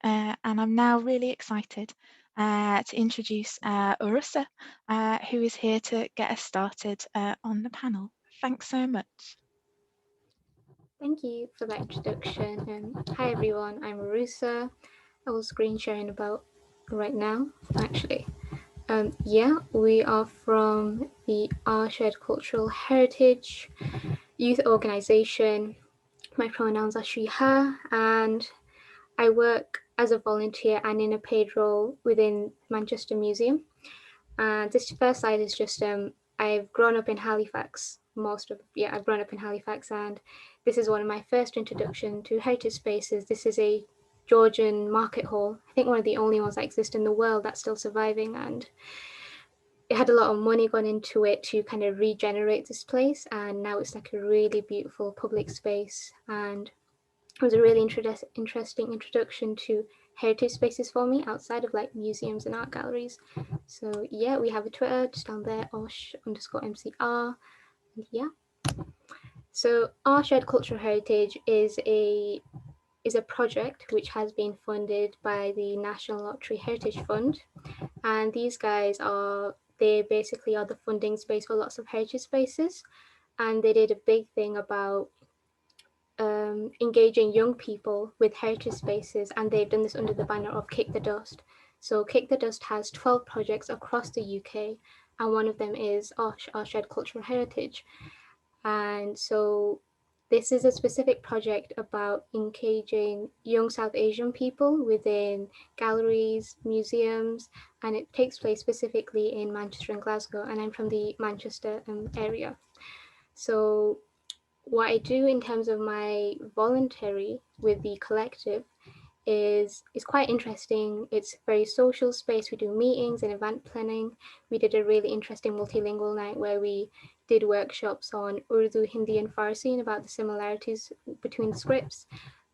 and I'm now really excited to introduce Urussa, who is here to get us started on the panel. Thanks so much. Thank you for that introduction. Hi everyone, I'm Urussa. I will screen sharing about right now, actually. We are from the Our Shared Cultural Heritage Youth Organisation. My pronouns are she, her, and I work as a volunteer and in a paid role within Manchester Museum. And this first slide is just I've grown up in Halifax. I've grown up in Halifax, and this is one of my first introduction to heritage spaces. This is a Georgian market hall. I think one of the only ones that exist in the world that's still surviving, and it had a lot of money gone into it to kind of regenerate this place, and now it's like a really beautiful public space. And it was a really interesting introduction to heritage spaces for me outside of like museums and art galleries. So yeah, we have a Twitter just down there, osh_MCR. And yeah. So our shared cultural heritage is a project which has been funded by the National Lottery Heritage Fund, and these guys they basically are the funding space for lots of heritage spaces, and they did a big thing about engaging young people with heritage spaces, and they've done this under the banner of Kick the Dust. So Kick the Dust has 12 projects across the UK, and one of them is our shared cultural heritage. And so this is a specific project about engaging young South Asian people within galleries, museums, and it takes place specifically in Manchester and Glasgow, and I'm from the Manchester area. So what I do in terms of my voluntary with the collective is quite interesting. It's a very social space. We do meetings and event planning. We did a really interesting multilingual night where we did workshops on Urdu, Hindi and Farsi and about the similarities between the scripts.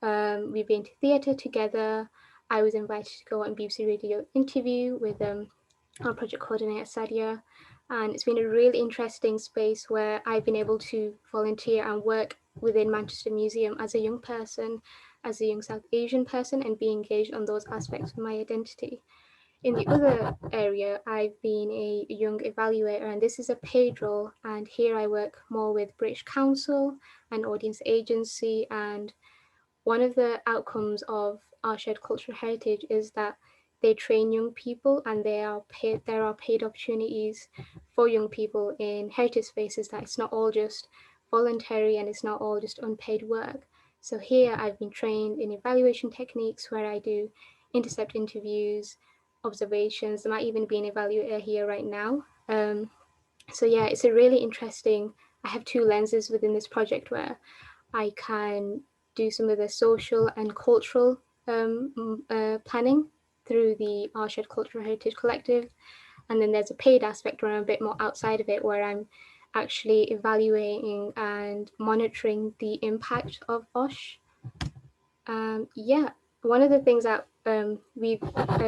We've been to theatre together. I was invited to go on BBC Radio interview with our project coordinator Sadia, and it's been a really interesting space where I've been able to volunteer and work within Manchester Museum as a young person, as a young South Asian person, and be engaged on those aspects of my identity. In the other area, I've been a young evaluator, and this is a paid role, and here I work more with British Council and Audience Agency, and one of the outcomes of our shared cultural heritage is that they train young people, and there are paid opportunities for young people in heritage spaces, that it's not all just voluntary and it's not all just unpaid work. So here I've been trained in evaluation techniques where I do intercept interviews, observations. There might even be an evaluator here right now. So yeah, it's a really interesting, I have two lenses within this project where I can do some of the social and cultural planning through the Our Shared Cultural Heritage Collective. And then there's a paid aspect where I'm a bit more outside of it, where I'm actually evaluating and monitoring the impact of OSH. One of the things that we've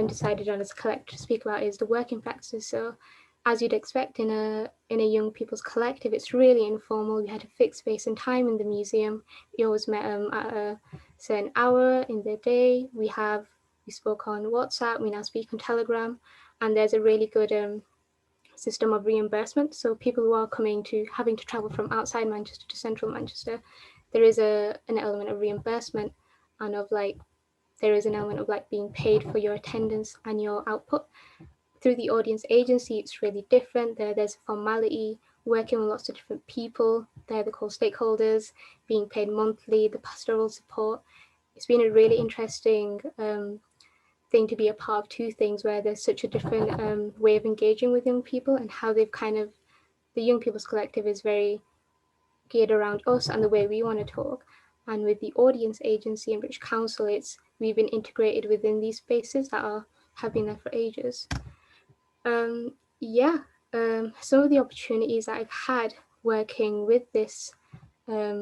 decided on as a collective to speak about is the working practices. So as you'd expect in a young people's collective, it's really informal. We had a fixed space and time in the museum. We always met at a certain hour in the day. We spoke on WhatsApp, we now speak on Telegram, and there's a really good system of reimbursement. So people who are having to travel from outside Manchester to central Manchester, there is an element of reimbursement, and there is an element of being paid for your attendance and your output. Through the audience agency, it's really different. There's a formality, working with lots of different people. They're the core stakeholders, being paid monthly, the pastoral support. It's been a really interesting thing to be a part of two things where there's such a different way of engaging with young people, and how they've the Young People's Collective is very geared around us and the way we want to talk. And with the audience agency and British Council, we've been integrated within these spaces that have been there for ages. Some of the opportunities that I've had working with this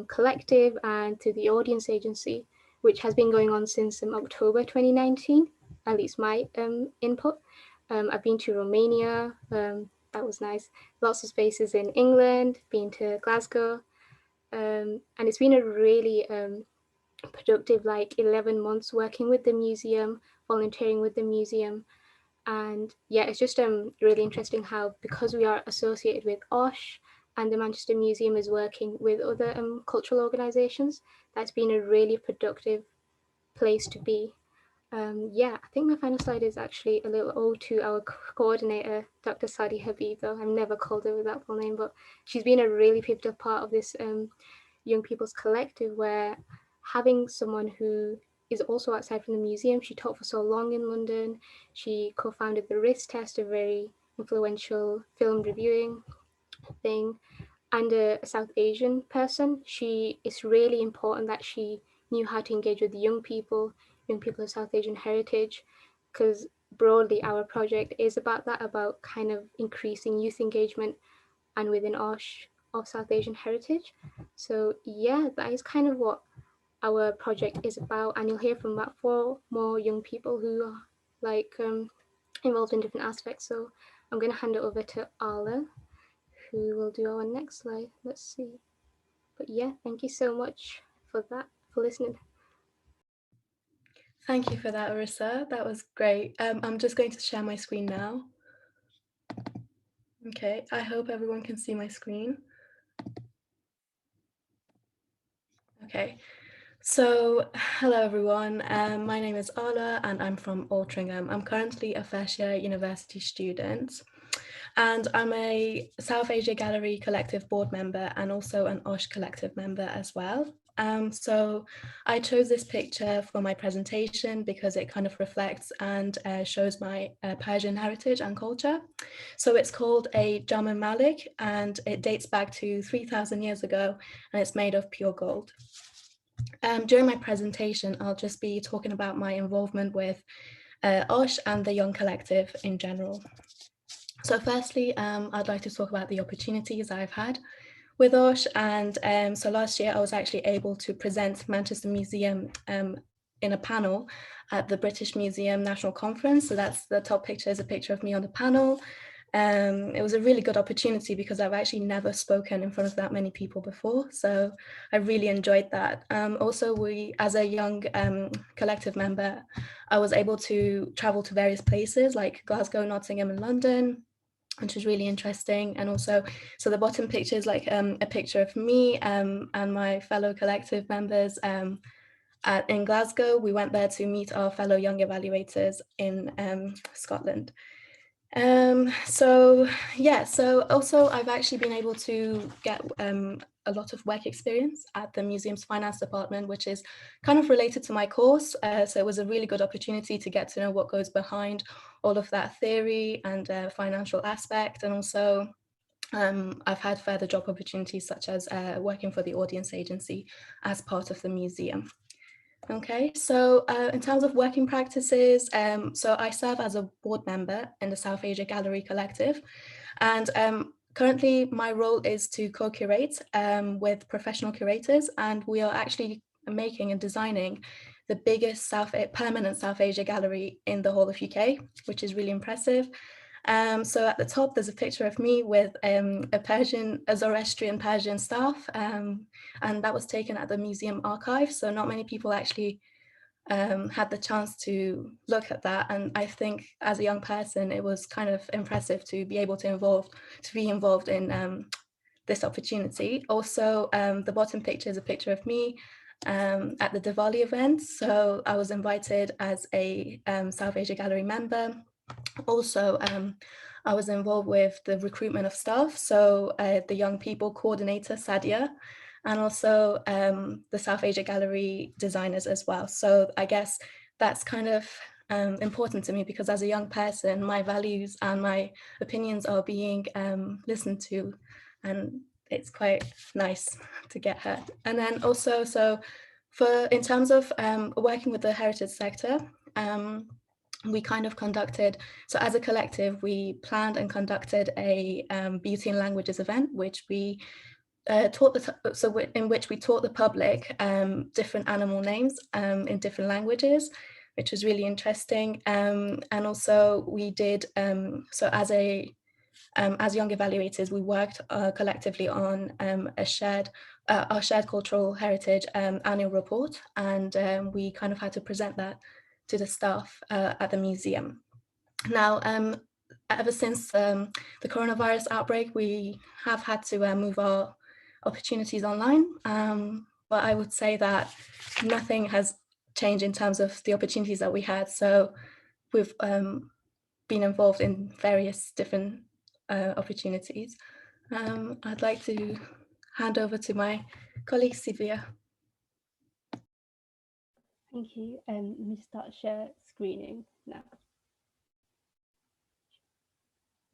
collective and through the audience agency, which has been going on since October 2019, at least my input. I've been to Romania, that was nice. Lots of spaces in England, been to Glasgow, and it's been a really productive like 11 months working with the museum, volunteering with the museum. And yeah, it's just really interesting how, because we are associated with OSH and the Manchester Museum is working with other cultural organisations, that's been a really productive place to be. Yeah, I think my final slide is actually a little ode to our coordinator, Dr. Sadi Habib, though I've never called her with that full name, but she's been a really pivotal part of this Young People's Collective, where having someone who is also outside from the museum, she taught for so long in London, she co-founded the Risk Test, a very influential film reviewing thing, and a South Asian person, it's really important that she knew how to engage with young people of South Asian heritage, because broadly our project is about that, about kind of increasing youth engagement and within OSH of South Asian heritage. So yeah, that is kind of what our project is about, and you'll hear from about 4 more young people who are like involved in different aspects. So I'm going to hand it over to Ala, who will do our next slide. Let's see. But yeah, thank you so much for listening. Thank you for that, Urussa. That was great. I'm just going to share my screen now. Okay, I hope everyone can see my screen. Okay, so hello everyone. My name is Ala and I'm from Altrincham. I'm currently a first year university student. And I'm a South Asia Gallery Collective board member and also an OSH Collective member as well. So I chose this picture for my presentation because it kind of reflects and shows my Persian heritage and culture. So it's called a Urussa Malik and it dates back to 3,000 years ago and it's made of pure gold. During my presentation, I'll just be talking about my involvement with OSH and the Young Collective in general. So firstly, I'd like to talk about the opportunities I've had with OSH. And so last year I was actually able to present Manchester Museum in a panel at the British Museum National Conference. So that's the top picture is a picture of me on the panel. It was a really good opportunity because I've actually never spoken in front of that many people before. So I really enjoyed that. Also, as a young collective member, I was able to travel to various places like Glasgow, Nottingham and London, which was really interesting. And also, so the bottom picture is like a picture of me and my fellow collective members in Glasgow. We went there to meet our fellow young evaluators in Scotland. So also I've actually been able to get a lot of work experience at the museum's finance department, which is kind of related to my course. So it was a really good opportunity to get to know what goes behind all of that theory and financial aspect. And also I've had further job opportunities such as working for the audience agency as part of the museum. Okay, so in terms of working practices, so I serve as a board member in the South Asia Gallery Collective, and currently my role is to co-curate with professional curators, and we are actually making and designing the biggest permanent South Asia gallery in the whole of UK, which is really impressive. So at the top, there's a picture of me with a Zoroastrian Persian staff, and that was taken at the museum archive. So not many people actually had the chance to look at that. And I think as a young person, it was kind of impressive to be able to be involved in this opportunity. Also, the bottom picture is a picture of me at the Diwali event. So I was invited as a South Asia Gallery member. Also, I was involved with the recruitment of staff, so the young people coordinator, Sadia, and also the South Asia Gallery designers as well. So I guess that's kind of important to me because as a young person, my values and my opinions are being listened to, and it's quite nice to get heard. And then also, so in terms of working with the heritage sector, we kind of conducted, so as a collective, we planned and conducted a beauty and languages event, which we in which we taught the public different animal names in different languages, which was really interesting. And also we did, so as young evaluators, we worked collectively on a shared our shared cultural heritage annual report, and we kind of had to present that to the staff at the museum. Now, ever since the coronavirus outbreak, we have had to move our opportunities online, but I would say that nothing has changed in terms of the opportunities that we had. So we've been involved in various different opportunities. I'd like to hand over to my colleague Sibia. Thank you. Let me just start share screening now.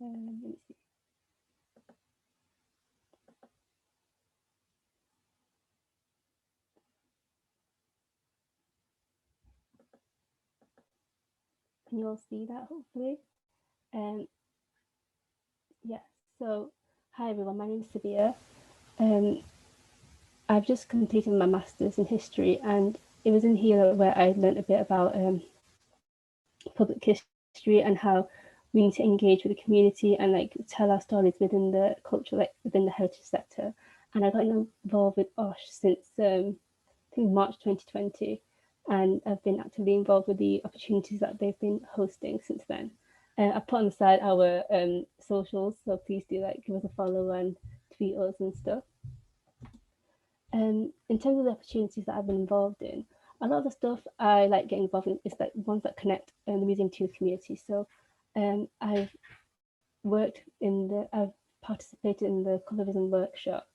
Let me see. Can you all see that, hopefully? Yeah, so hi everyone, my name is Sibia. I've just completed my master's in history, and it was in here where I learned a bit about public history and how we need to engage with the community and like tell our stories within the culture, like within the heritage sector. And I got involved with OSH since I think March 2020, and I've been actively involved with the opportunities that they've been hosting since then. I put on the side our socials, so please do like give us a follow and tweet us and stuff. In terms of the opportunities that I've been involved in, a lot of the stuff I like getting involved in is like ones that connect the museum to the community. So I've participated in the colorism workshop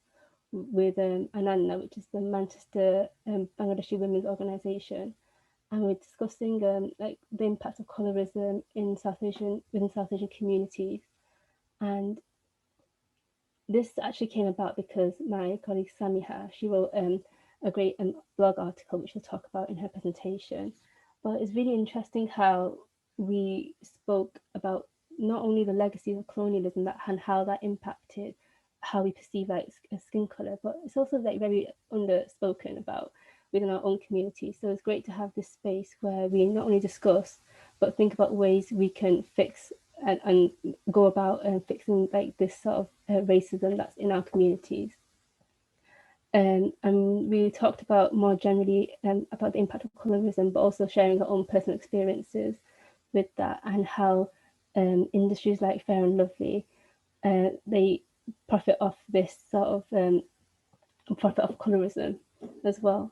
with Ananda, which is the Manchester Bangladeshi Women's Organisation, and we're discussing like the impact of colorism in within South Asian communities. And this actually came about because my colleague Samihah, she wrote a great blog article, which we'll talk about in her presentation. But it's really interesting how we spoke about not only the legacies of colonialism and how that impacted how we perceive like skin color, but it's also like very underspoken about within our own community. So it's great to have this space where we not only discuss, but think about ways we can fix and go about fixing like this sort of racism that's in our communities. And we talked about more generally about the impact of colorism, but also sharing our own personal experiences with that, and how industries like Fair and Lovely, they profit off this sort of profit off colorism as well.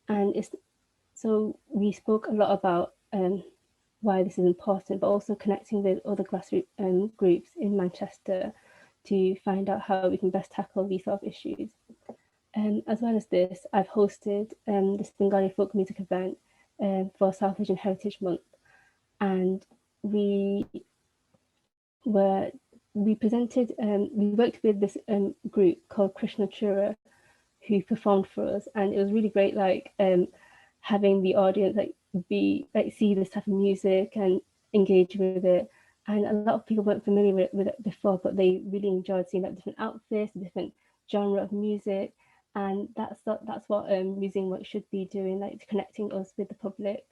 And so we spoke a lot about why this is important, but also connecting with other grassroots groups in Manchester to find out how we can best tackle these sort of issues. As well as this, I've hosted this Bengali folk music event for South Asian Heritage Month, and we presented, we worked with this group called Krishna Chura, who performed for us, and it was really great, like having the audience see this type of music and engage with it. And a lot of people weren't familiar with it before, but they really enjoyed seeing like different outfits, different genre of music, and that's what museum work should be doing, like connecting us with the public.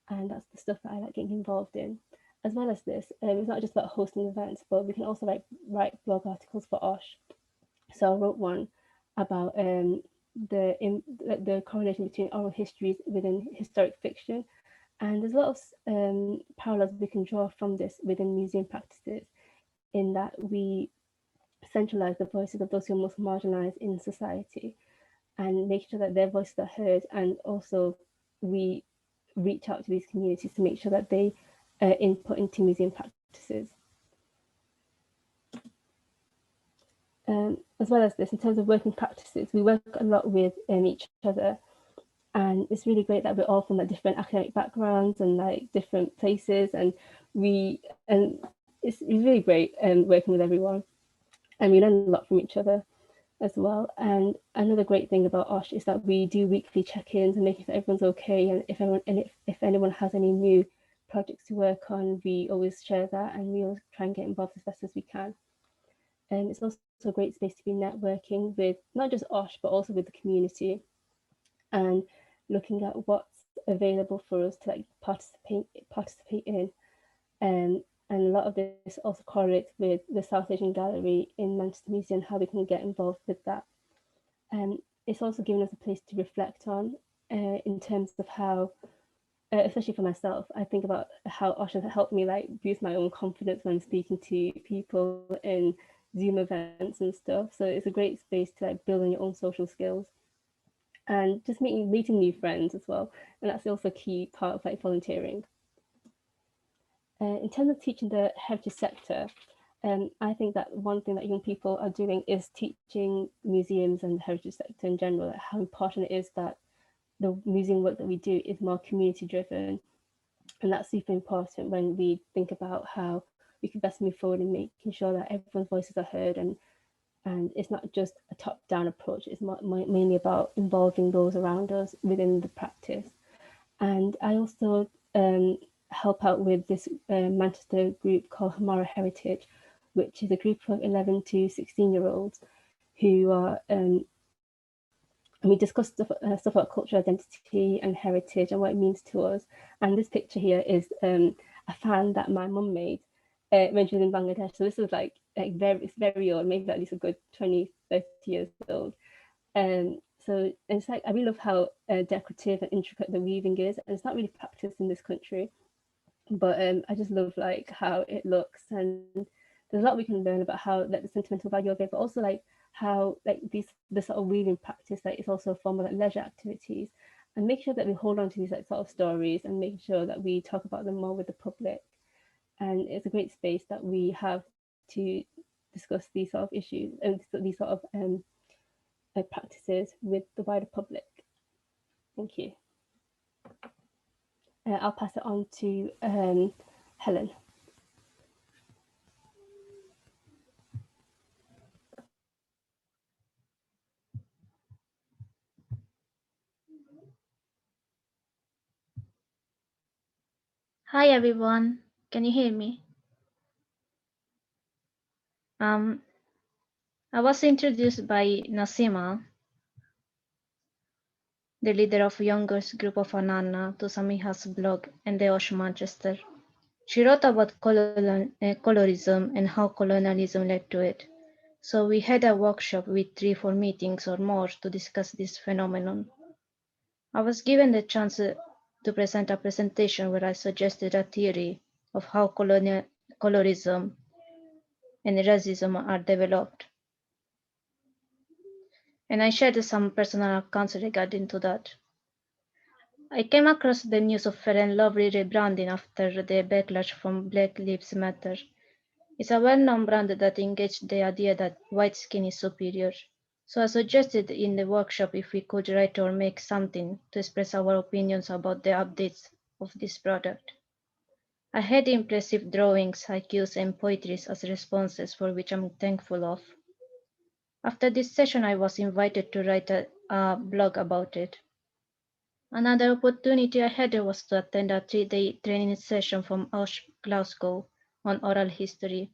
And that's the stuff that I like getting involved in. As well as this, it's not just about hosting events, but we can also like write blog articles for OSH. So I wrote one about the correlation between oral histories within historic fiction, and there's a lot of parallels we can draw from this within museum practices, in that we centralize the voices of those who are most marginalized in society and make sure that their voices are heard, and also we reach out to these communities to make sure that they input into museum practices. As well as this, in terms of working practices, we work a lot with each other, and it's really great that we're all from like different academic backgrounds and like different places, and it's really great working with everyone, and we learn a lot from each other as well. And another great thing about OSH is that we do weekly check-ins and making sure everyone's okay, and if anyone has any new projects to work on, we always share that, and we always try and get involved as best as we can. And it's also a great space to be networking with not just OSH, but also with the community, and looking at what's available for us to like participate in. And a lot of this also correlates with the South Asian Gallery in Manchester Museum, how we can get involved with that. it's also given us a place to reflect on in terms of how, especially for myself, I think about how Osh has helped me like boost my own confidence when speaking to people in Zoom events and stuff. So it's a great space to like build on your own social skills and just meeting new friends as well. And that's also a key part of like volunteering. In terms of teaching the heritage sector, I think that one thing that young people are doing is teaching museums and the heritage sector in general, like how important it is that the museum work that we do is more community driven. And that's super important when we think about how we can best move forward in making sure that everyone's voices are heard, and it's not just a top-down approach. It's mainly about involving those around us within the practice. And I also help out with this Manchester group called Hamara Heritage, which is a group of 11 to 16-year-olds who are, and we discuss stuff about cultural identity and heritage and what it means to us. And this picture here is a fan that my mum made when she was in Bangladesh. So this is like it's very old, maybe at least a good 20, 30 years old. So it's like, I really love how decorative and intricate the weaving is, and it's not really practiced in this country, but I just love like how it looks, and there's a lot we can learn about how like the sentimental value of it, but also like how like this sort of weaving practice, like it's also a form of like leisure activities, and make sure that we hold on to these like sort of stories and make sure that we talk about them more with the public. And it's a great space that we have to discuss these sort of issues and these sort of practices with the wider public. Thank you. I'll pass it on to Helen. Hi everyone, can you hear me? I was introduced by Nasima, the leader of youngest group of Anana, to Samihah's blog and the Osh Manchester. She wrote about colorism and how colonialism led to it. So we had a workshop with 3-4 meetings or more to discuss this phenomenon. I was given the chance to present a presentation where I suggested a theory of how colorism and racism are developed. And I shared some personal accounts regarding to that. I came across the news of Fair and Lovely rebranding after the backlash from Black Lives Matter. It's a well-known brand that engaged the idea that white skin is superior. So I suggested in the workshop if we could write or make something to express our opinions about the updates of this product. I had impressive drawings, haikus, and poetry as responses, for which I'm thankful of. After this session, I was invited to write a blog about it. Another opportunity I had was to attend a 3-day training session from Osh Glasgow on oral history.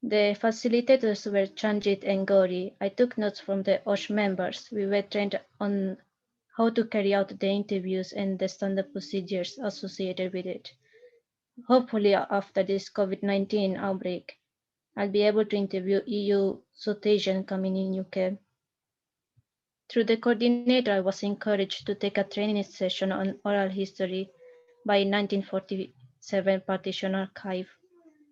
The facilitators were Chanjit and Gauri. I took notes from the Osh members. We were trained on how to carry out the interviews and the standard procedures associated with it. Hopefully, after this COVID-19 outbreak, I'll be able to interview EU South Asian coming in UK. Through the coordinator, I was encouraged to take a training session on oral history by 1947 Partition Archive.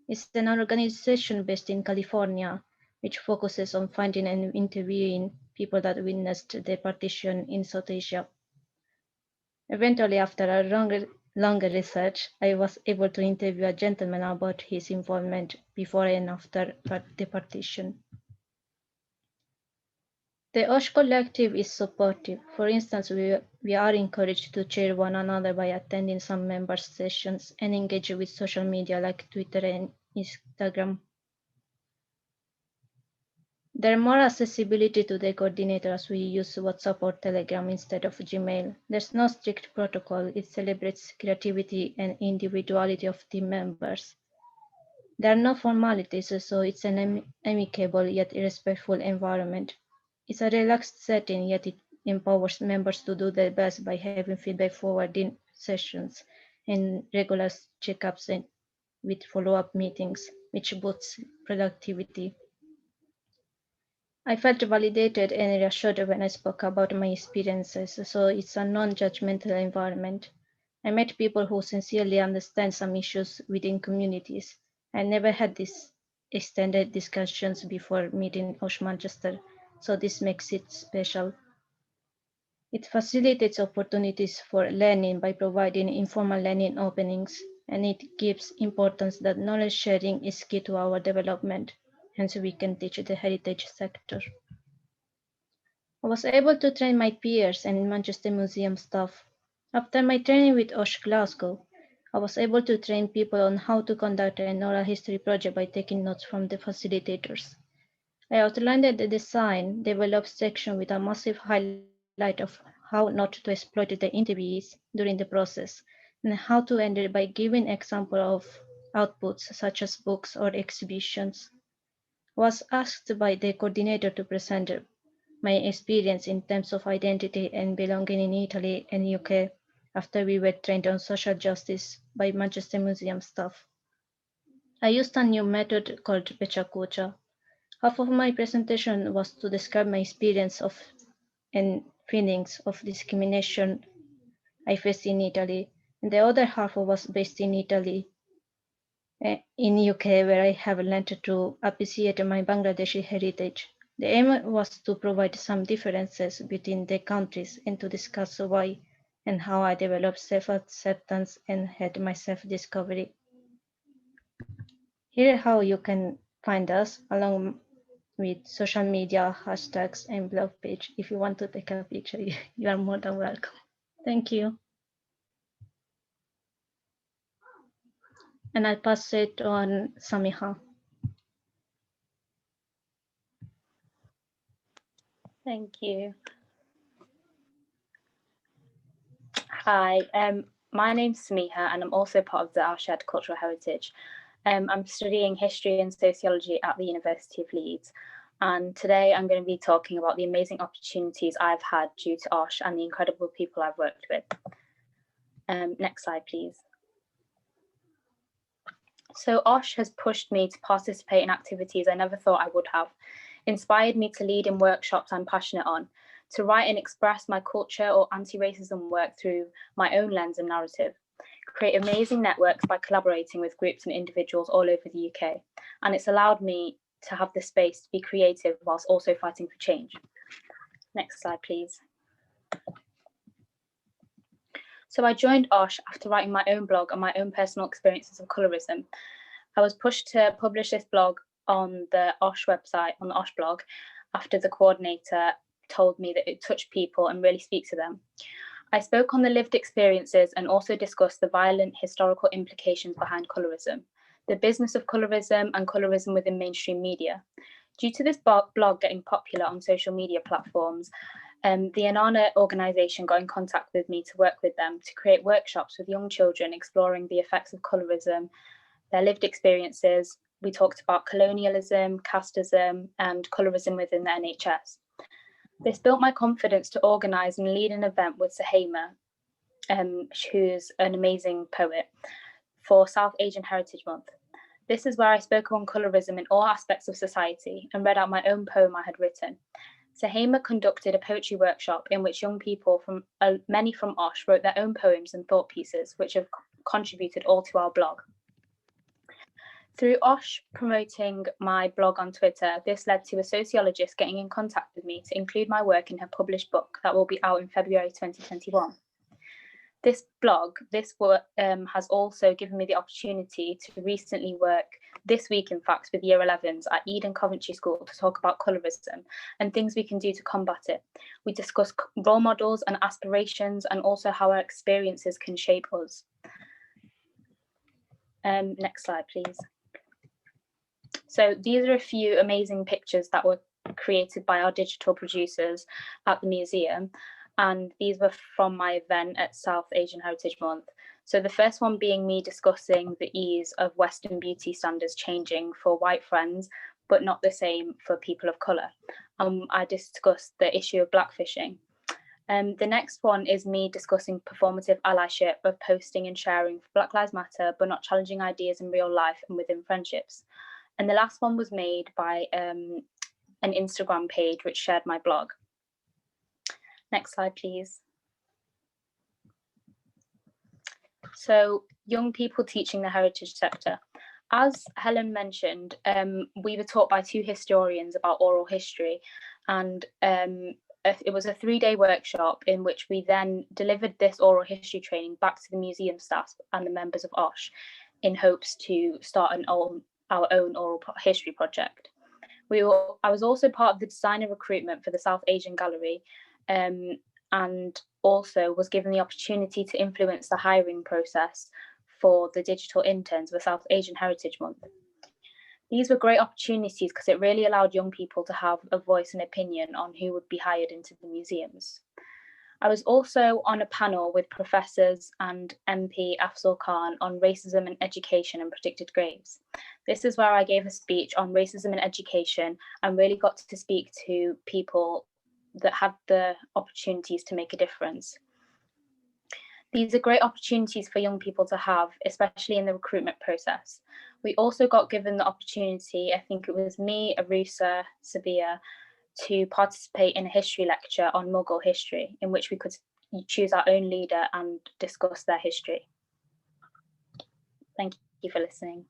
It's an organization based in California, which focuses on finding and interviewing people that witnessed the partition in South Asia. Eventually, after a longer research, I was able to interview a gentleman about his involvement before and after the partition. The Osh Collective is supportive. For instance, we are encouraged to cheer one another by attending some members' sessions and engage with social media like Twitter and Instagram. There is more accessibility to the coordinator as we use WhatsApp or Telegram instead of Gmail. There's no strict protocol. It celebrates creativity and individuality of team members. There are no formalities, so it's an amicable yet respectful environment. It's a relaxed setting, yet it empowers members to do their best by having feedback forwarding sessions and regular checkups with follow-up meetings, which boosts productivity. I felt validated and reassured when I spoke about my experiences, so it's a non-judgmental environment. I met people who sincerely understand some issues within communities. I never had these extended discussions before meeting OSH Manchester, so this makes it special. It facilitates opportunities for learning by providing informal learning openings, and it gives importance that knowledge sharing is key to our development, hence we can teach the heritage sector. I was able to train my peers and Manchester Museum staff. After my training with OSH Glasgow, I was able to train people on how to conduct an oral history project by taking notes from the facilitators. I outlined the design, developed section with a massive highlight of how not to exploit the interviewees during the process, and how to end it by giving example of outputs such as books or exhibitions. I was asked by the coordinator to present my experience in terms of identity and belonging in Italy and UK after we were trained on social justice by Manchester Museum staff. I used a new method called Pechakucha. Half of my presentation was to describe my experience of and feelings of discrimination I faced in Italy, and the other half was based in Italy, in UK, where I have learned to appreciate my Bangladeshi heritage. The aim was to provide some differences between the countries and to discuss why and how I developed self-acceptance and had my self-discovery. Here is how you can find us along with social media, hashtags, and blog page. If you want to take a picture, you are more than welcome. Thank you. And I pass it on Samiha. Thank you. Hi, my name's Samiha and I'm also part of our shared cultural heritage. I'm studying history and sociology at the University of Leeds, and today I'm going to be talking about the amazing opportunities I've had due to OSH and the incredible people I've worked with. Next slide, please. So OSH has pushed me to participate in activities I never thought I would have, inspired me to lead in workshops I'm passionate on, to write and express my culture or anti-racism work through my own lens and narrative, create amazing networks by collaborating with groups and individuals all over the UK. And it's allowed me to have the space to be creative whilst also fighting for change. Next slide, please. So I joined OSH after writing my own blog on my own personal experiences of colorism. I was pushed to publish this blog on the OSH website, on the OSH blog, after the coordinator told me that it touched people and really speak to them. I spoke on the lived experiences and also discussed the violent historical implications behind colorism, the business of colorism and colorism within mainstream media. Due to this blog getting popular on social media platforms, the Anana organisation got in contact with me to work with them to create workshops with young children exploring the effects of colorism, their lived experiences. We talked about colonialism, casteism, and colorism within the NHS. This built my confidence to organise and lead an event with Sahema, who's an amazing poet, for South Asian Heritage Month. This is where I spoke on colorism in all aspects of society and read out my own poem I had written. Sahema conducted a poetry workshop in which young people from many from OSH wrote their own poems and thought pieces, which have contributed all to our blog. Through OSH promoting my blog on Twitter, this led to a sociologist getting in contact with me to include my work in her published book that will be out in February 2021. This blog, has also given me the opportunity to recently work, this week in fact, with Year 11s at Eden Coventry School to talk about colorism and things we can do to combat it. We discuss role models and aspirations and also how our experiences can shape us. Next slide, please. So these are a few amazing pictures that were created by our digital producers at the museum. And these were from my event at South Asian Heritage Month. So the first one being me discussing the ease of Western beauty standards changing for white friends, but not the same for people of colour. I discussed the issue of blackfishing. The next one is me discussing performative allyship of posting and sharing for Black Lives Matter, but not challenging ideas in real life and within friendships. And the last one was made by an Instagram page which shared my blog. Next slide, please. So, young people teaching the heritage sector. As Helen mentioned, we were taught by 2 historians about oral history, and it was a 3-day workshop in which we then delivered this oral history training back to the museum staff and the members of OSH in hopes to start our own oral history project. I was also part of the designer recruitment for the South Asian Gallery, and also was given the opportunity to influence the hiring process for the digital interns for South Asian Heritage Month. These were great opportunities because it really allowed young people to have a voice and opinion on who would be hired into the museums. I was also on a panel with professors and MP Afzal Khan on racism in education and predicted graves. This is where I gave a speech on racism in education and really got to speak to people that had the opportunities to make a difference. These are great opportunities for young people to have, especially in the recruitment process. We also got given the opportunity, I think it was me, Urussa, Sibia, to participate in a history lecture on Mughal history, in which we could choose our own leader and discuss their history. Thank you for listening.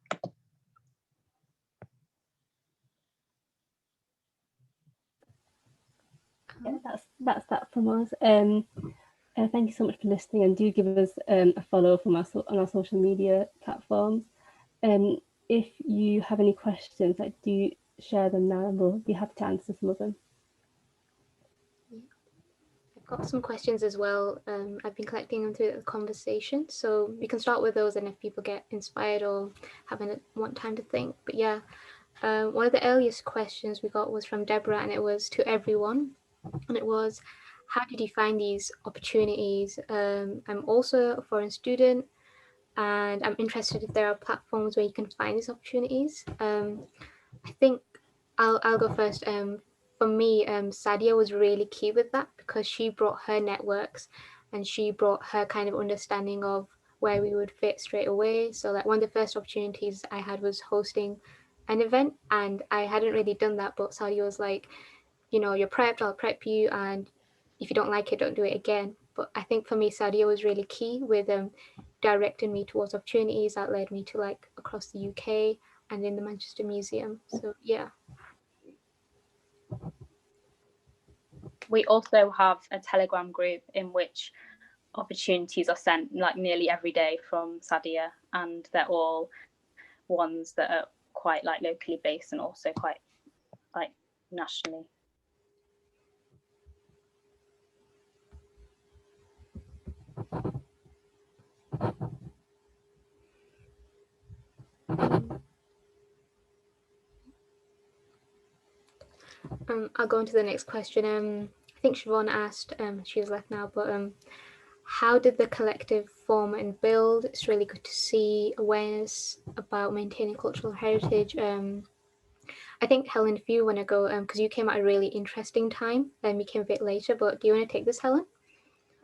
Yeah, that's that from us. Thank you so much for listening, and do give us a follow from us on our social media platforms. If you have any questions, do share them now, and we'll be happy to answer some of them. I've got some questions as well. I've been collecting them through the conversation, so we can start with those, and if people get inspired or want time to think. But yeah, one of the earliest questions we got was from Deborah, and it was to everyone, and it was, how did you find these opportunities? I'm also a foreign student, and I'm interested if there are platforms where you can find these opportunities. I think I'll go first. For me, Sadia was really key with that, because she brought her networks and she brought her kind of understanding of where we would fit straight away. So like one of the first opportunities I had was hosting an event, and I hadn't really done that, but Sadia was like, you know, you're prepped, I'll prep you, and if you don't like it, don't do it again. But I think for me, Sadia was really key with directing me towards opportunities that led me to like across the UK and in the Manchester Museum. So yeah. We also have a Telegram group in which opportunities are sent like nearly every day from Sadia, and they're all ones that are quite like locally based and also quite like nationally. I'll go into the next question. I think Siobhan asked, she's left now, but how did the collective form and build? It's really good to see awareness about maintaining cultural heritage. I think, Helen, if you want to go, because you came at a really interesting time, and you came a bit later, but do you want to take this, Helen?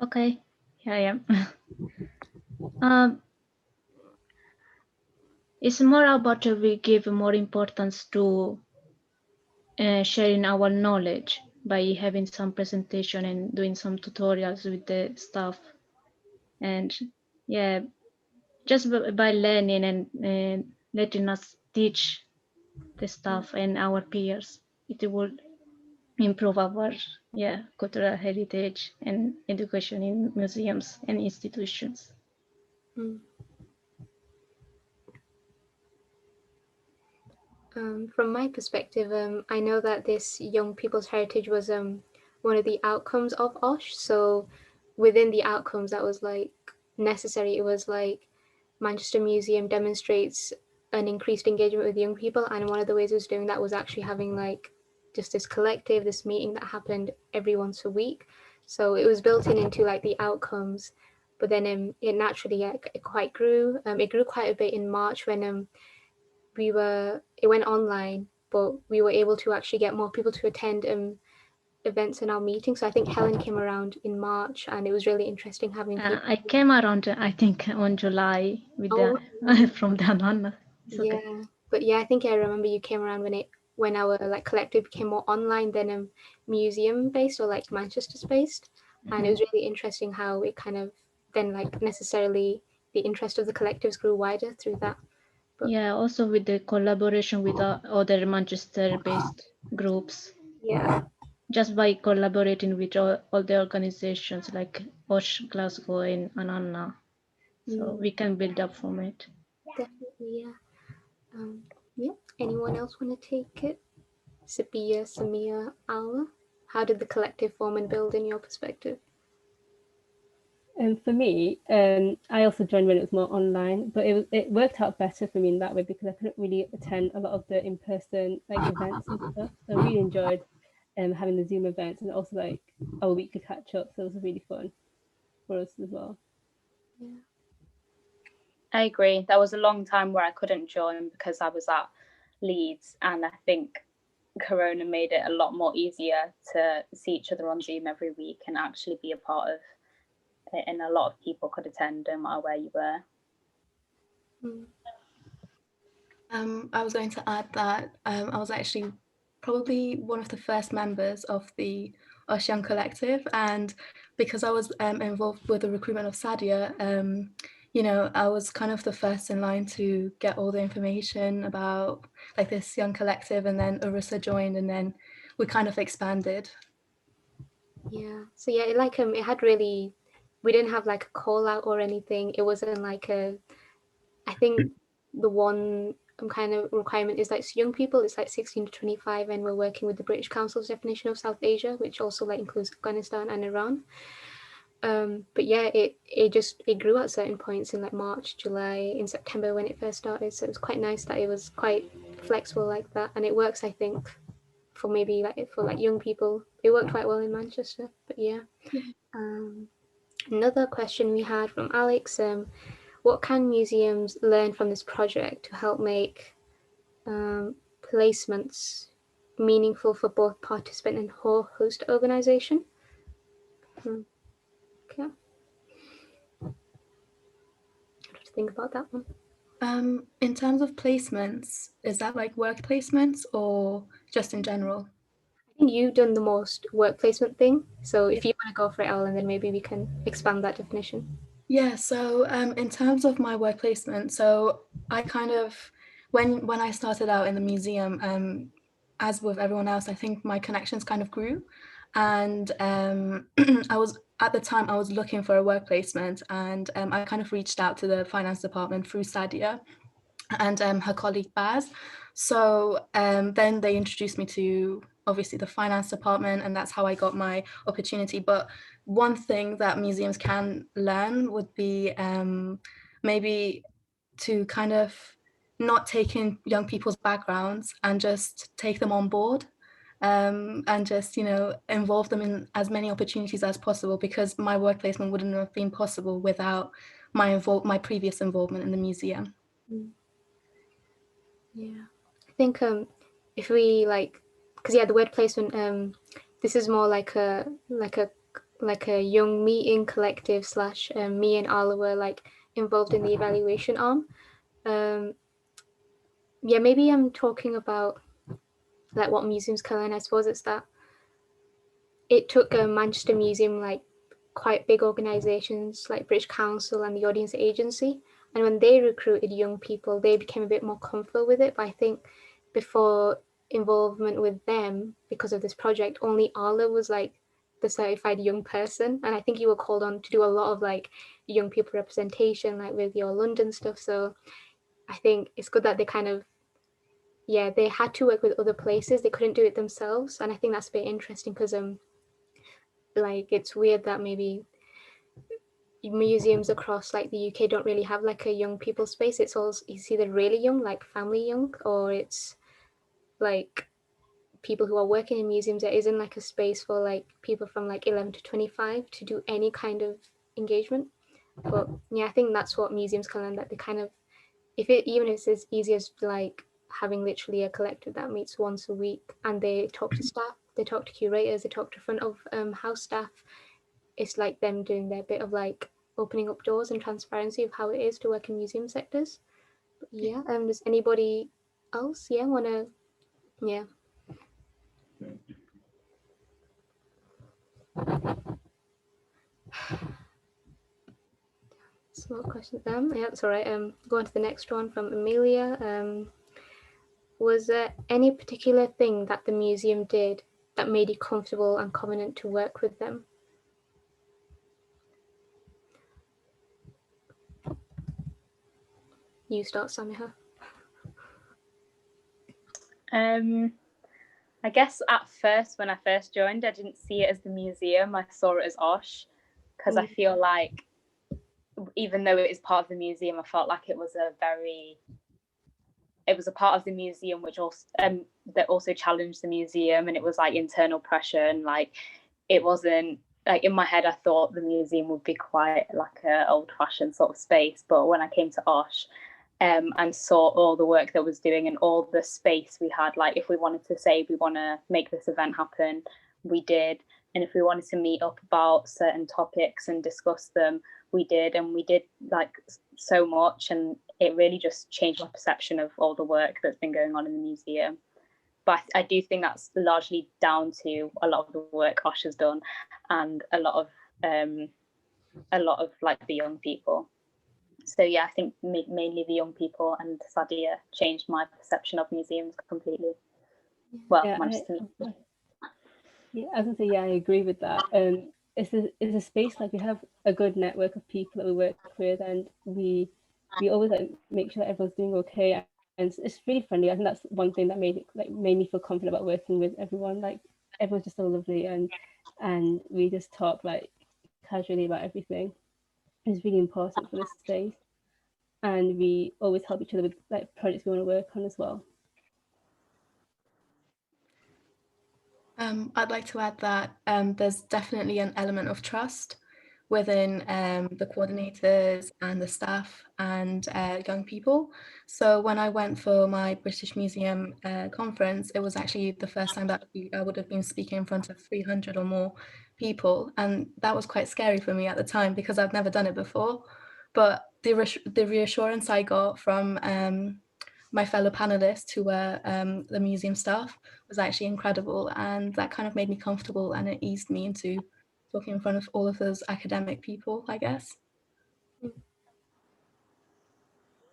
Okay, here I am. It's more about we give more importance to sharing our knowledge by having some presentation and doing some tutorials with the staff, and yeah, just by learning and letting us teach the staff and our peers, it will improve our cultural heritage and education in museums and institutions. From my perspective, I know that this young people's heritage was one of the outcomes of OSH. So within the outcomes that was like necessary, it was like Manchester Museum demonstrates an increased engagement with young people, and one of the ways it was doing that was actually having like just this collective, this meeting that happened every once a week. So it was built into like the outcomes, but then it naturally it quite grew. It grew quite a bit in March when it went online, but we were able to actually get more people to attend events in our meeting. So I think Helen came around in March, and it was really interesting having people. I came around, I think, on July with from the Anna. Yeah, but yeah, I think I remember you came around when it when our like collective became more online than museum based or like Manchester based. And it was really interesting how it kind of then like necessarily the interest of the collectives grew wider through that. But Yeah, also with the collaboration with other Manchester-based groups. yeah, Just by collaborating with all the organizations like OSH, Glasgow, and Anna. So we can build up from it. definitely, yeah. Yeah. Anyone else want to take it? Sibia, Samia, Alma? How did the collective form and build in your perspective? And for me, I also joined when it was more online, but it worked out better for me in that way because I couldn't really attend a lot of the in-person like events and stuff. So I really enjoyed having the Zoom events and also like our weekly catch up. So it was really fun for us as well. Yeah. I agree. There was a long time where I couldn't join because I was at Leeds, and I think Corona made it a lot more easier to see each other on Zoom every week and actually be a part of it, and a lot of people could attend no matter where you were. I was going to add that I was actually probably one of the first members of the Us Young Collective, and because I was involved with the recruitment of Sadia, I was kind of the first in line to get all the information about like this young collective, and then Urussa joined, and then we kind of expanded. Yeah. So yeah, it had really, we didn't have like a call out or anything. It wasn't like I think the one kind of requirement is like young people, it's like 16 to 25, and we're working with the British Council's definition of South Asia, which also like includes Afghanistan and Iran. But yeah, it grew at certain points in like March, July, in September when it first started. So it was quite nice that it was quite flexible like that, and it works, I think, for maybe like for like young people. It worked quite well in Manchester. But yeah. Another question we had from Alex: what can museums learn from this project to help make placements meaningful for both participant and host organization? Okay. What do you think about that one? In terms of placements, is that like work placements or just in general? I think you've done the most work placement thing. So if you want to go for it, Ellen, then maybe we can expand that definition. Yeah, so in terms of my work placement, so I kind of, when I started out in the museum, as with everyone else, I think my connections kind of grew. And I was, at the time, I was looking for a work placement, and I kind of reached out to the finance department through Sadia and her colleague Baz. So then they introduced me to obviously the finance department, and that's how I got my opportunity. But one thing that museums can learn would be maybe to kind of not take in young people's backgrounds and just take them on board, and just involve them in as many opportunities as possible, because my work placement wouldn't have been possible without my previous involvement in the museum. Yeah, I think if we like, because yeah, the word placement, this is more like a young meeting collective slash me and Ala were like involved in the evaluation arm. Yeah, maybe I'm talking about like what museums can learn. I suppose it's that it took a Manchester Museum like quite big organisations like British Council and the Audience Agency, and when they recruited young people, they became a bit more comfortable with it. But I think before involvement with them, because of this project, only Arla was like the certified young person, and I think you were called on to do a lot of like young people representation, like with your London stuff. So I think it's good that they kind of, yeah, they had to work with other places. They couldn't do it themselves, and I think that's a bit interesting because like it's weird that maybe museums across like the UK don't really have like a young people space. It's either really young, like family young, or it's like people who are working in museums. There isn't like a space for like people from like 11 to 25 to do any kind of engagement. But yeah, I think that's what museums can learn, that they kind of, even if it's as easy as like having literally a collective that meets once a week and they talk to staff, they talk to curators, they talk to front of house staff. It's like them doing their bit of like opening up doors and transparency of how it is to work in museum sectors. But yeah, does anybody else want to Yeah. So what question? Yeah, that's all right. Go on to the next one from Amelia. Was there any particular thing that the museum did that made you comfortable and confident to work with them? You start, Samiha. I guess at first, when I first joined, I didn't see it as the museum. I saw it as OSH, because I feel like, even though it is part of the museum, I felt like it was a part of the museum which also that also challenged the museum, and it was like internal pressure, and like it wasn't like, in my head I thought the museum would be quite like a old-fashioned sort of space, but when I came to OSH and saw all the work that was doing and all the space we had, like if we wanted to say we want to make this event happen, we did, and if we wanted to meet up about certain topics and discuss them, we did, and we did like so much, and it really just changed my perception of all the work that's been going on in the museum. But I do think that's largely down to a lot of the work OSH has done, and a lot of like the young people. So yeah, I think mainly the young people and Sadia changed my perception of museums completely. Well, Yeah, I was gonna say, yeah, I agree with that. It's a space, like we have a good network of people that we work with, and we always like make sure that everyone's doing okay, and it's really friendly. I think that's one thing that made me feel confident about working with everyone. Like everyone's just so lovely, and we just talk like casually about everything. It's really important for this space, and we always help each other with like projects we want to work on as well. I'd like to add that there's definitely an element of trust within the coordinators and the staff and young people. So when I went for my British Museum conference, it was actually the first time that I would have been speaking in front of 300 or more people. And that was quite scary for me at the time because I've never done it before. But the reassurance I got from my fellow panelists who were the museum staff was actually incredible, and that kind of made me comfortable, and it eased me into talking in front of all of those academic people, I guess.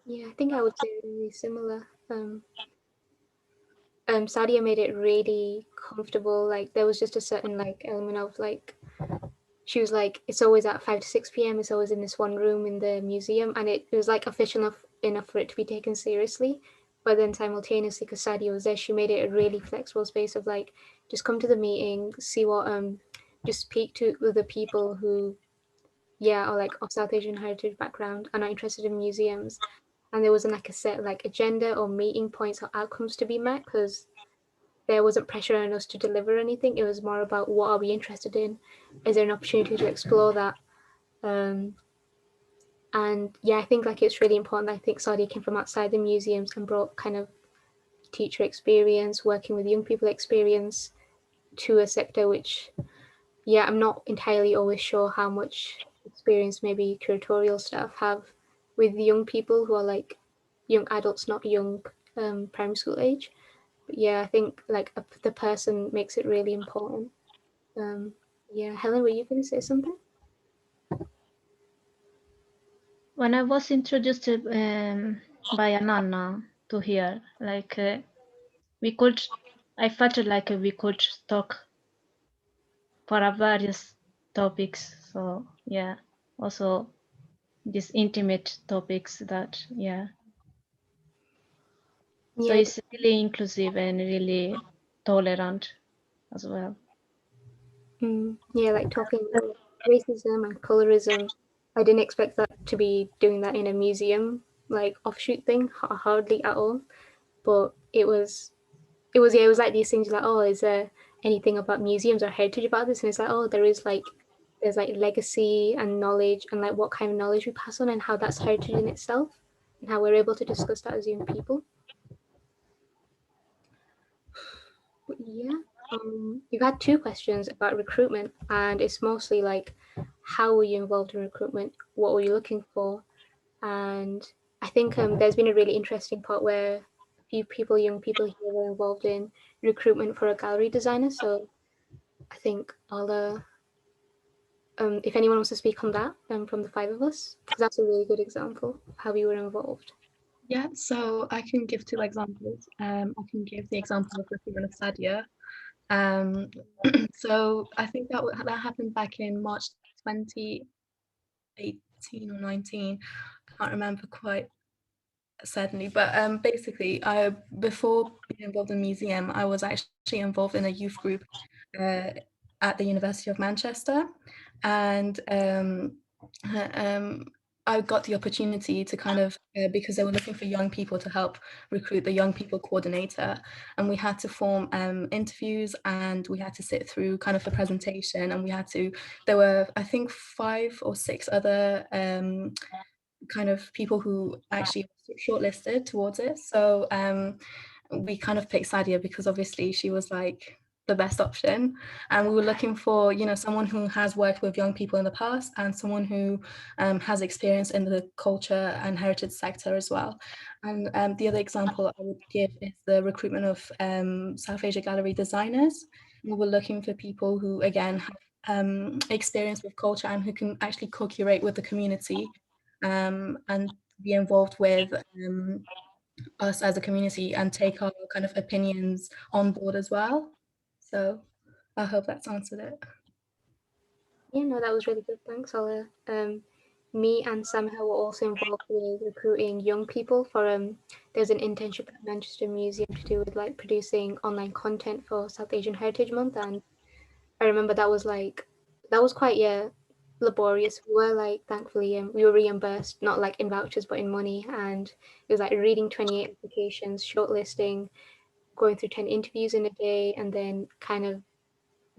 Yeah, I think I would say really similar. Sadia made it really comfortable. Like there was just a certain like element of like, she was like, it's always at 5 to 6 p.m. It's always in this one room in the museum, and it was like official enough for it to be taken seriously. But then simultaneously, because Sadia was there, she made it a really flexible space of like, just come to the meeting, see what just speak to the people who, yeah, or like of South Asian heritage background and are interested in museums. And there wasn't like a set like agenda or meeting points or outcomes to be met, because there wasn't pressure on us to deliver anything. It was more about what are we interested in? Is there an opportunity to explore that? And yeah, I think like it's really important. I think Sadia came from outside the museums and brought kind of teacher experience, working with young people experience to a sector which, yeah, I'm not entirely always sure how much experience maybe curatorial staff have with young people who are like young adults, not young primary school age. But yeah, I think like the person makes it really important. Yeah, Helen, were you going to say something? When I was introduced by Ananna to here, like I felt like we could talk for a various topics. So yeah, also these intimate topics that, yeah. So Yeah, it's really inclusive and really tolerant as well. yeah, like talking about racism and colorism. I didn't expect that to be doing that in a museum, like offshoot thing, hardly at all. But it was like these things like, oh, is there anything about museums or heritage about this? And it's like, oh, there's like legacy and knowledge, and like what kind of knowledge we pass on and how that's heritage in itself, and how we're able to discuss that as young people. But yeah, you've had 2 questions about recruitment, and it's mostly like, how were you involved in recruitment? What were you looking for? And I think there's been a really interesting part where few people, young people here were involved in recruitment for a gallery designer. So I think I'll, if anyone wants to speak on that from the five of us, because that's a really good example of how we were involved. Yeah, so I can give two examples. I can give the example of recruitment of Sadia. So I think that happened back in March 2018 or 19. I can't remember quite certainly, but basically, before being involved in the museum, I was actually involved in a youth group at the University of Manchester, and I got the opportunity to kind of, because they were looking for young people to help recruit the young people coordinator, and we had to form interviews, and we had to sit through kind of the presentation, and there were, I think, 5 or 6 other kind of people who actually shortlisted towards it. So we kind of picked Sadia because obviously she was like the best option, and we were looking for, you know, someone who has worked with young people in the past and someone who has experience in the culture and heritage sector as well. And the other example I would give is the recruitment of South Asia gallery designers. We were looking for people who again have experience with culture and who can actually co-curate with the community and be involved with us as a community and take our kind of opinions on board as well. So I hope that's answered it. Yeah, no, that was really good. Thanks, Ola. Me and Samiha were also involved with recruiting young people for there's an internship at Manchester Museum to do with like producing online content for South Asian Heritage Month, and I remember that was quite laborious. We were like thankfully we were reimbursed, not like in vouchers but in money, and it was like reading 28 applications, shortlisting, going through 10 interviews in a day, and then kind of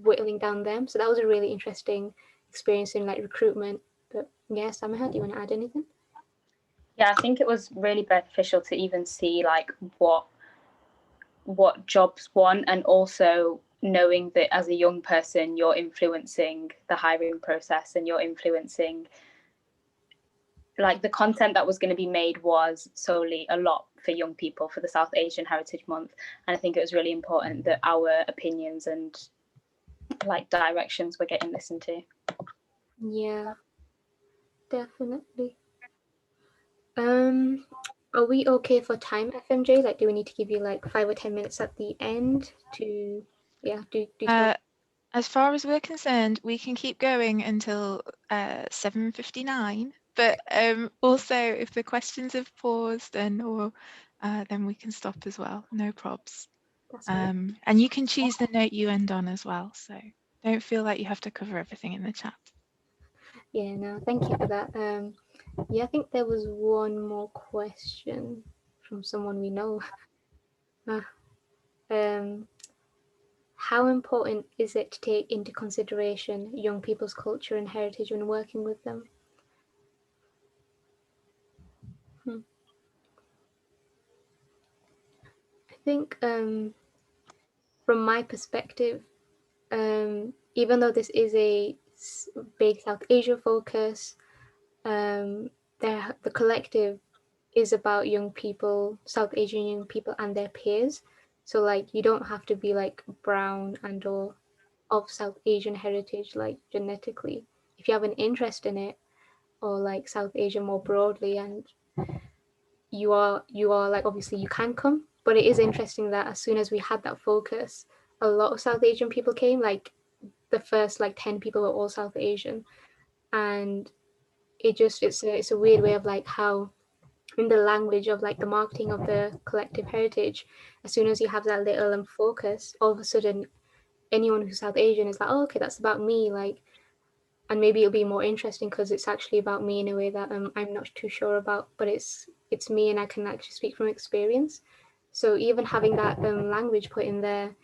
whittling down them. So that was a really interesting experience in like recruitment. But yeah, Samiha, do you want to add anything? Yeah, I think it was really beneficial to even see like what jobs want, and also knowing that as a young person you're influencing the hiring process and you're influencing like the content that was going to be made was solely a lot for young people for the South Asian Heritage Month. And I think it was really important that our opinions and like directions were getting listened to. Yeah, definitely. Are we okay for time, FMJ? Like, do we need to give you like 5 or 10 minutes at the end to, do As far as we're concerned, we can keep going until 7:59. But also, if the questions have paused, then we can stop as well. No probs. And you can choose the note you end on as well. So don't feel like you have to cover everything in the chat. Yeah, no, thank you for that. Yeah, I think there was one more question from someone we know. How important is it to take into consideration young people's culture and heritage when working with them? I think from my perspective, even though this is a big South Asia focus, the collective is about young people, South Asian young people and their peers. So like you don't have to be like brown and or of South Asian heritage like genetically. If you have an interest in it, or like South Asia more broadly, and you are like obviously you can come. But it is interesting that as soon as we had that focus, a lot of South Asian people came. Like the first like 10 people were all South Asian, and it's a weird way of like how in the language of like the marketing of the collective heritage, as soon as you have that little focus, all of a sudden anyone who's South Asian is like, oh, okay, that's about me, like, and maybe it'll be more interesting because it's actually about me in a way that I'm not too sure about, but it's me and I can actually speak from experience. So even having that language put in there,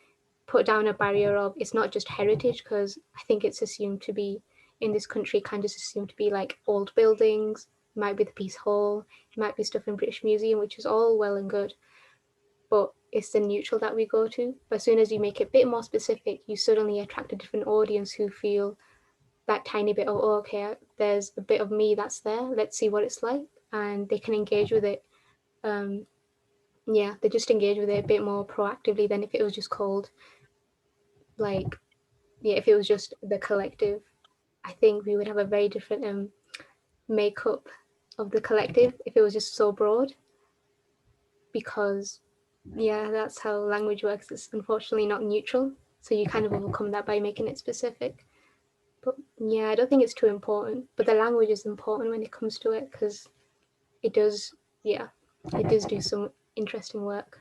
put down a barrier of it's not just heritage, because I think it's assumed to be in this country kind of assumed to be like old buildings, it might be the Peace Hall, it might be stuff in British Museum, which is all well and good, but it's the neutral that we go to. But as soon as you make it a bit more specific, you suddenly attract a different audience who feel that tiny bit of, oh, okay, there's a bit of me that's there, let's see what it's like, and they can engage with it yeah, they just engage with it a bit more proactively than if it was just called, like, yeah, if it was just the collective. I think we would have a very different makeup of the collective if it was just so broad, because yeah, that's how language works. It's unfortunately not neutral, so you kind of overcome that by making it specific. But yeah, I don't think it's too important, but the language is important when it comes to it, because it does, yeah, it does do some interesting work.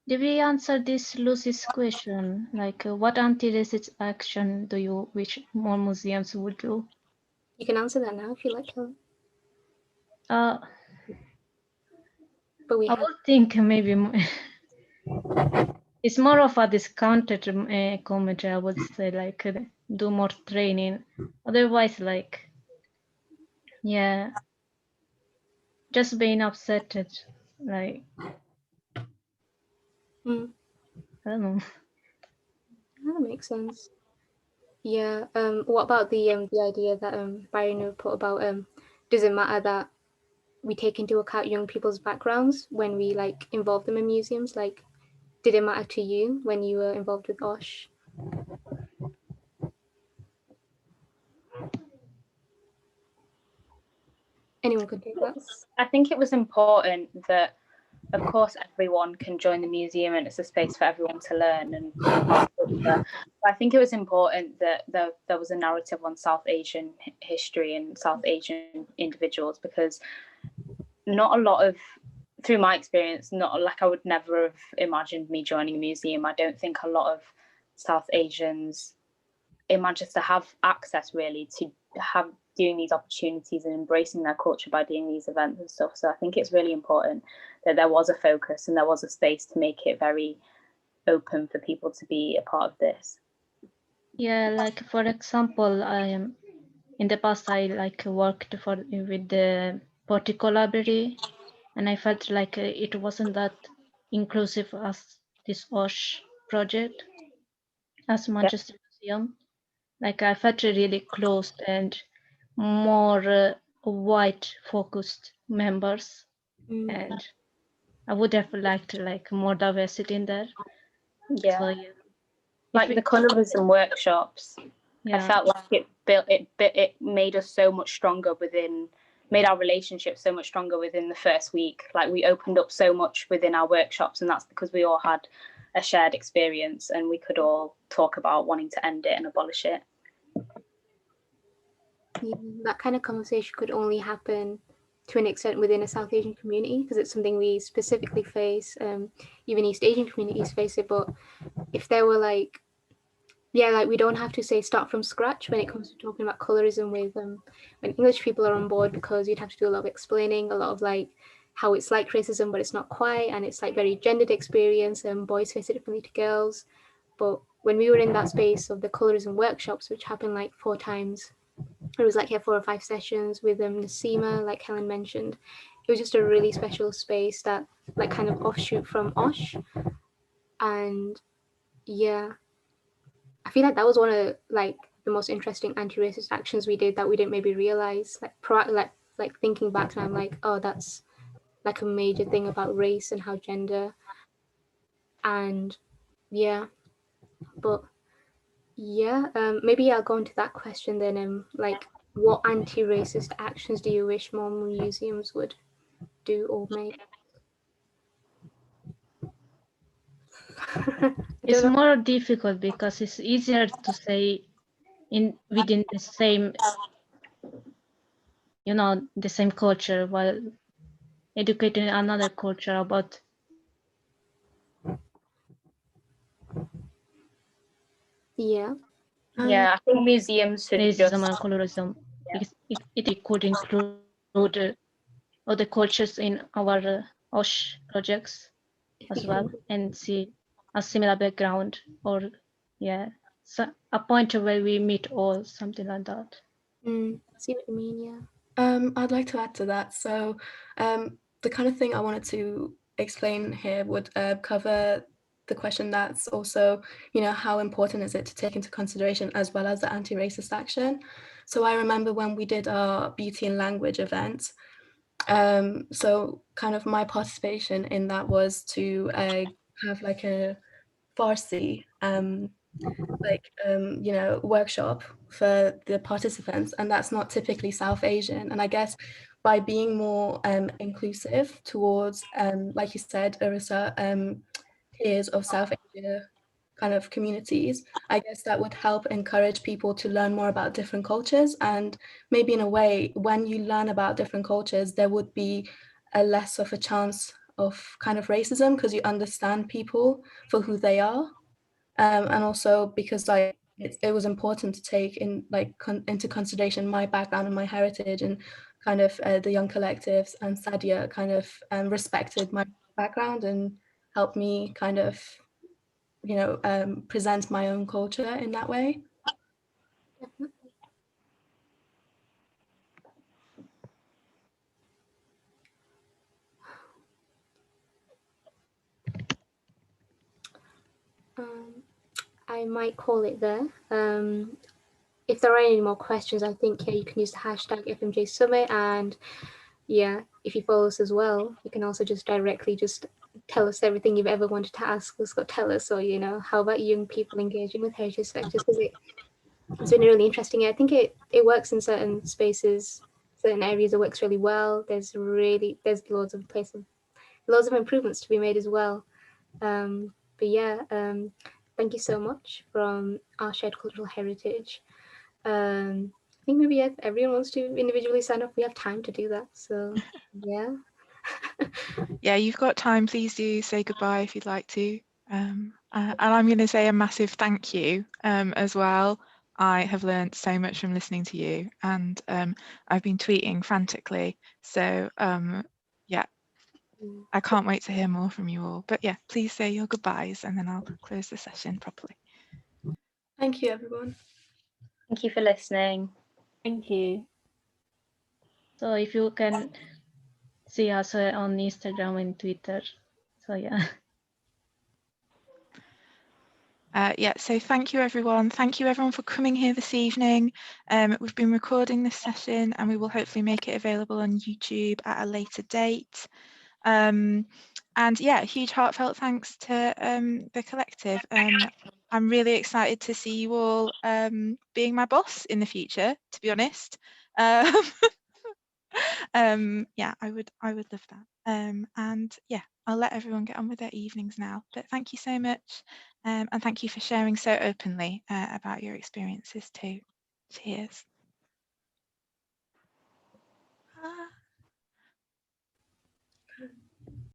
Did we answer this Lucy's question? Like, what anti-racist action do you wish more museums would do? You can answer that now if you like, Helen. Uh, But we I have, would think maybe it's more of a discounted commentary. I would say, like, do more training. Otherwise, like, yeah, just being upset, like, I don't know. that makes sense. Yeah. What about the idea that Byron put about does it matter that we take into account young people's backgrounds when we like involve them in museums? Like, did it matter to you when you were involved with OSH? Anyone could take that. I think it was important that, of course, everyone can join the museum and it's a space for everyone to learn and but I think it was important that there was a narrative on South Asian history and South Asian individuals, because not a lot of, through my experience, not like, I would never have imagined me joining a museum. I don't think a lot of South Asians in Manchester have access really to have doing these opportunities and embracing their culture by doing these events and stuff. So I think it's really important that there was a focus and there was a space to make it very open for people to be a part of this. Yeah, like for example, I am in the past I like worked with the Portico Library, and I felt like it wasn't that inclusive as this OSH project, as Manchester Museum. Like I felt really closed and more white focused members, and I would have liked like more diversity in there. Yeah, so, yeah. Like the colorism workshops, yeah. I felt like it made us so much stronger made our relationship so much stronger within the first week. Like we opened up so much within our workshops, and that's because we all had a shared experience and we could all talk about wanting to end it and abolish it. Yeah, that kind of conversation could only happen to an extent within a South Asian community, because it's something we specifically face. Even East Asian communities face it, but if there were like, yeah, like we don't have to say start from scratch when it comes to talking about colorism with when English people are on board, because you'd have to do a lot of explaining, a lot of like how it's like racism but it's not quite, and it's like very gendered experience, and boys face it differently to girls. But when we were in that space of the colorism workshops, which happened like 4 times, it was like 4 or 5 sessions with Nasima, like Helen mentioned. It was just a really special space that like kind of offshoot from OSH. And yeah, I feel like that was one of like the most interesting anti-racist actions we did that we didn't maybe realize. Like thinking back, and I'm like, oh, that's like a major thing about race and how gender. And yeah, but yeah, maybe I'll go into that question then. Like, what anti-racist actions do you wish more museums would do or make? It's more difficult because it's easier to say within the same, the same culture, while educating another culture about. Yeah. Yeah, I think museums should racism and colorism. Yeah. It could include other cultures in our OSH projects as well, and see a similar background, or so a point where we meet all, something like that. See what you mean, yeah. I'd like to add to that. So the kind of thing I wanted to explain here would cover the question that's also, how important is it to take into consideration as well as the anti-racist action? So I remember when we did our beauty and language event, So kind of my participation in that was to have like a Farsi workshop for the participants, and that's not typically South Asian. And I guess by being more inclusive towards, like you said, Urussa, peers of South Asia kind of communities, I guess that would help encourage people to learn more about different cultures. And maybe in a way, when you learn about different cultures, there would be a less of a chance of kind of racism, because you understand people for who they are. And also because it was important to take in into consideration my background and my heritage, and kind of the Young Collectives and Sadia kind of respected my background and helped me kind of present my own culture in that way. I might call it there. If there are any more questions, I think you can use the hashtag FMJ Summit, and if you follow us as well, you can also just directly just tell us everything you've ever wanted to ask us or tell us, or how about young people engaging with heritage sectors, because it's been really interesting. I think it works in certain spaces, certain areas. It works really well. There's loads of improvements to be made as well. Thank you so much from our shared cultural heritage. I think maybe if everyone wants to individually sign up, we have time to do that. So yeah. Yeah, you've got time. Please do say goodbye if you'd like to. And I'm going to say a massive thank you as well. I have learned so much from listening to you, and I've been tweeting frantically. So yeah, I can't wait to hear more from you all. But yeah, please say your goodbyes, and then I'll close the session properly. Thank you, everyone. Thank you for listening. Thank you. So if you can see us on Instagram and Twitter. So yeah. So thank you everyone. Thank you everyone for coming here this evening. We've been recording this session, and we will hopefully make it available on YouTube at a later date. And yeah, a huge heartfelt thanks to the collective. I'm really excited to see you all being my boss in the future, to be honest. Yeah, I would love that. And yeah, I'll let everyone get on with their evenings now. But thank you so much, and thank you for sharing so openly about your experiences too. Cheers.